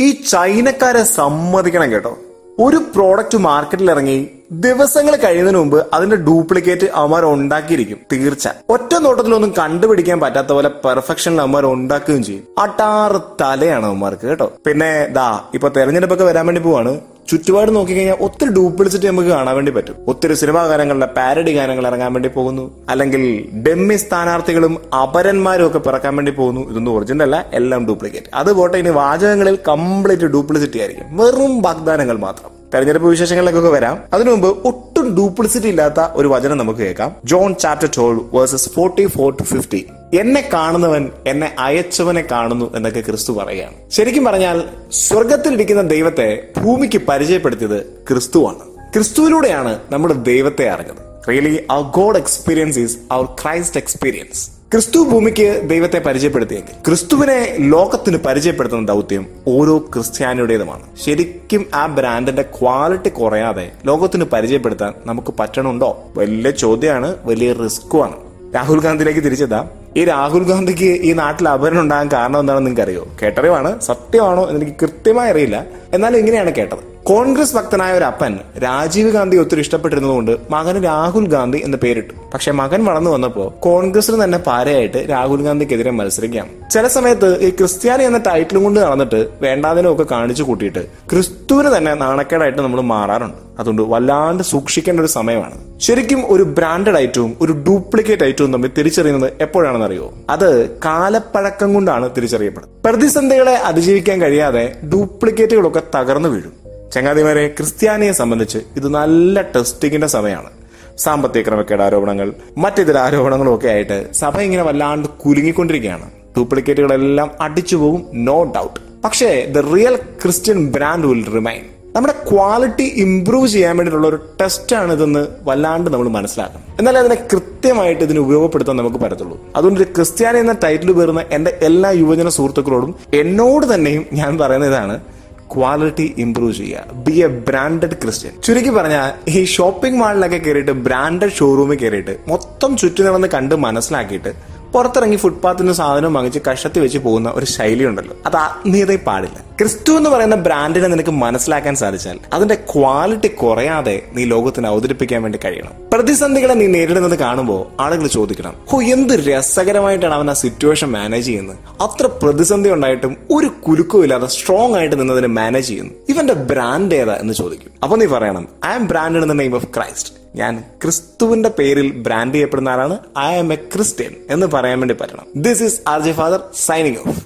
ഈ ചൈനക്കാരെ സമ്മതിക്കണം കേട്ടോ. ഒരു പ്രോഡക്റ്റ് മാർക്കറ്റിൽ ഇറങ്ങി ദിവസങ്ങൾ കഴിയുന്നതിന് മുമ്പ് അതിന്റെ ഡ്യൂപ്ലിക്കേറ്റ് അവന്മാർ ഉണ്ടാക്കിയിരിക്കും. തീർച്ച ഒറ്റ നോട്ടത്തിലൊന്നും കണ്ടുപിടിക്കാൻ പറ്റാത്ത പോലെ പെർഫെക്ഷനിൽ അവന്മാർ ഉണ്ടാക്കുകയും ചെയ്യും. അട്ടാറ് തലയാണ് അവന്മാർക്ക് കേട്ടോ. പിന്നെ ഇപ്പൊ തെരഞ്ഞെടുപ്പൊക്കെ വരാൻ വേണ്ടി പോവാണ്. ചുറ്റുപാട് നോക്കിക്കഴിഞ്ഞാൽ ഒത്തിരി ഡ്യൂപ്ലിസിറ്റി നമുക്ക് കാണാൻ വേണ്ടി പറ്റും. ഒത്തിരി സിനിമാ ഗാനങ്ങളുടെ പാരഡി ഗാനങ്ങൾ ഇറങ്ങാൻ വേണ്ടി പോകുന്നു, അല്ലെങ്കിൽ ഡെമ്മി സ്ഥാനാർത്ഥികളും അപരന്മാരും ഒക്കെ പിറക്കാൻ വേണ്ടി പോകുന്നു. ഇതൊന്നും ഒറിജിനൽ അല്ല, എല്ലാം ഡ്യൂപ്ലിക്കേറ്റ്. അതുപോട്ടെ, ഇനി വാചകങ്ങളിൽ കംപ്ലീറ്റ് ഡ്യൂപ്ലിസിറ്റി ആയിരിക്കും, വെറും വാഗ്ദാനങ്ങൾ മാത്രം. തെരഞ്ഞെടുപ്പ് വിശേഷങ്ങളിലേക്കൊക്കെ വരാം. അതിനു മുമ്പ് ഒട്ടും ഡ്യൂപ്ലിസിറ്റി ഇല്ലാത്ത ഒരു വചനം നമുക്ക് കേൾക്കാം. John chapter 12 versus 44-50. എന്നെ കാണുന്നവൻ എന്നെ അയച്ചവനെ കാണുന്നു എന്നൊക്കെ ക്രിസ്തു പറയുകയാണ്. ശരിക്കും പറഞ്ഞാൽ സ്വർഗത്തിലിരിക്കുന്ന ദൈവത്തെ ഭൂമിക്ക് പരിചയപ്പെടുത്തിയത് ക്രിസ്തുവാണ്. ക്രിസ്തുവിലൂടെയാണ് നമ്മുടെ ദൈവത്തെ അറിഞ്ഞത്. Really our God experience is our Christ experience. ക്രിസ്തു ഭൂമിക്ക് ദൈവത്തെ പരിചയപ്പെടുത്തിയെങ്കിൽ ക്രിസ്തുവിനെ ലോകത്തിന് പരിചയപ്പെടുത്തുന്ന ദൗത്യം ഓരോ ക്രിസ്ത്യാനിയുടേതുമാണ്. ശരിക്കും ആ ബ്രാൻഡിന്റെ ക്വാളിറ്റി കുറയാതെ ലോകത്തിന് പരിചയപ്പെടുത്താൻ നമുക്ക് പറ്റണുണ്ടോ? വലിയ ചോദ്യമാണ്, വലിയ റിസ്ക്കുമാണ്. രാഹുൽ ഗാന്ധിയിലേക്ക് തിരിച്ചെത്താം. ഈ രാഹുൽ ഗാന്ധിക്ക് ഈ നാട്ടിൽ അപകടം ഉണ്ടാകാൻ കാരണം എന്താണെന്ന് നിങ്ങൾക്ക് അറിയോ? കേട്ടറിവാണ്, സത്യമാണോ എന്നെനിക്ക് കൃത്യമായി അറിയില്ല. എന്നാലും ഇങ്ങനെയാണ് കേട്ടത്. കോൺഗ്രസ് ഭക്തനായ ഒരു അപ്പൻ രാജീവ് ഗാന്ധി ഒത്തിരി ഇഷ്ടപ്പെട്ടിരുന്നതുകൊണ്ട് മകന് രാഹുൽ ഗാന്ധി എന്ന് പേരിട്ടു. പക്ഷെ മകൻ വളർന്നു വന്നപ്പോ കോൺഗ്രസിന് തന്നെ പാരയായിട്ട് രാഹുൽ ഗാന്ധിക്കെതിരെ മത്സരിക്കാം. ചില സമയത്ത് ഈ ക്രിസ്ത്യാനി എന്ന ടൈറ്റിലും കൊണ്ട് നടന്നിട്ട് വേണ്ടാതിനും ഒക്കെ കാണിച്ചു കൂട്ടിയിട്ട് ക്രിസ്തുവിന് തന്നെ നാണക്കേടായിട്ട് നമ്മൾ മാറാറുണ്ട്. അതുകൊണ്ട് വല്ലാണ്ട് സൂക്ഷിക്കേണ്ട ഒരു സമയമാണ്. ശരിക്കും ഒരു ബ്രാൻഡഡ് ഐറ്റവും ഒരു ഡ്യൂപ്ലിക്കേറ്റ് ഐറ്റവും തമ്മിൽ തിരിച്ചറിയുന്നത് എപ്പോഴാണെന്ന് അറിയോ? അത് കാലപ്പഴക്കം കൊണ്ടാണ് തിരിച്ചറിയപ്പെടുന്നത്. പ്രതിസന്ധികളെ അതിജീവിക്കാൻ കഴിയാതെ ഡ്യൂപ്ലിക്കേറ്റുകളൊക്കെ തകർന്നു വീഴും. ചങ്ങാതിമാരെ, ക്രിസ്ത്യാനിയെ സംബന്ധിച്ച് ഇത് നല്ല ടെസ്റ്റിങ്ങിന്റെ സമയമാണ്. സാമ്പത്തിക ക്രമക്കേട് ആരോപണങ്ങൾ, മറ്റിതര ആരോപണങ്ങളും ഒക്കെ ആയിട്ട് സഭ ഇങ്ങനെ വല്ലാണ്ട് കുലുങ്ങിക്കൊണ്ടിരിക്കുകയാണ്. ഡ്യൂപ്ലിക്കേറ്റുകളെല്ലാം അടിച്ചു പോകും, നോ ഡൗട്ട്. പക്ഷേ the real Christian brand will remain. നമ്മുടെ ക്വാളിറ്റി ഇംപ്രൂവ് ചെയ്യാൻ വേണ്ടിയിട്ടുള്ള ഒരു ടെസ്റ്റാണ് ഇതെന്ന് വല്ലാണ്ട് നമ്മൾ മനസ്സിലാക്കണം. എന്നാലേ അതിനെ കൃത്യമായിട്ട് ഇതിന് ഉപയോഗപ്പെടുത്താൻ നമുക്ക് പറ്റത്തുള്ളൂ. അതുകൊണ്ട് ഒരു ക്രിസ്ത്യാനി എന്ന ടൈറ്റിൽ പേരുന്ന എന്റെ എല്ലാ യുവജന സുഹൃത്തുക്കളോടും എന്നോട് തന്നെയും ഞാൻ പറയുന്ന ഇതാണ്: ക്വാളിറ്റി ഇംപ്രൂവ് ചെയ്യുക. B A branded Christian. ചുരുക്കി പറഞ്ഞാൽ ഈ ഷോപ്പിംഗ് മാളിലൊക്കെ കയറിയിട്ട് ബ്രാൻഡഡ് ഷോറൂമിൽ കയറിയിട്ട് മൊത്തം ചുറ്റി നടന്ന് കണ്ട് മനസ്സിലാക്കിയിട്ട് പുറത്തിറങ്ങി ഫുട്പാത്തിന് സാധനം വാങ്ങിച്ച് കഷത്തി വെച്ച് പോകുന്ന ഒരു ശൈലി ഉണ്ടല്ലോ, അത് ആത്മീയതയിൽ പാടില്ല. ക്രിസ്തു എന്ന് പറയുന്ന ബ്രാൻഡിനെ നിനക്ക് മനസ്സിലാക്കാൻ സാധിച്ചാൽ അതിന്റെ ക്വാളിറ്റി കുറയാതെ നീ ലോകത്തിന് അവതരിപ്പിക്കാൻ വേണ്ടി കഴിയണം. പ്രതിസന്ധികളെ നീ നേരിടുന്നത് കാണുമ്പോൾ ആളുകൾ ചോദിക്കണം, എന്ത് രസകരമായിട്ടാണ് അവൻ ആ സിറ്റുവേഷൻ മാനേജ് ചെയ്യുന്നത്. അത്ര പ്രതിസന്ധി ഉണ്ടായിട്ടും ഒരു കുലുക്കവും ഇല്ലാതെ സ്ട്രോങ് ആയിട്ട് നിന്നതിന് മാനേജ് ചെയ്യുന്നു. ഇവന്റെ ബ്രാൻഡ് ഏതാ എന്ന് ചോദിക്കും. അപ്പൊ നീ പറയണം, I am branded in the name of Christ. ഞാൻ ക്രിസ്തുവിന്റെ പേരിൽ ബ്രാൻഡ് ചെയ്യപ്പെടുന്ന ആളാണ്. ഐ ആം എ ക്രിസ്ത്യൻ എന്ന് പറയാൻ വേണ്ടി പറ്റണം. This is R J father signing of.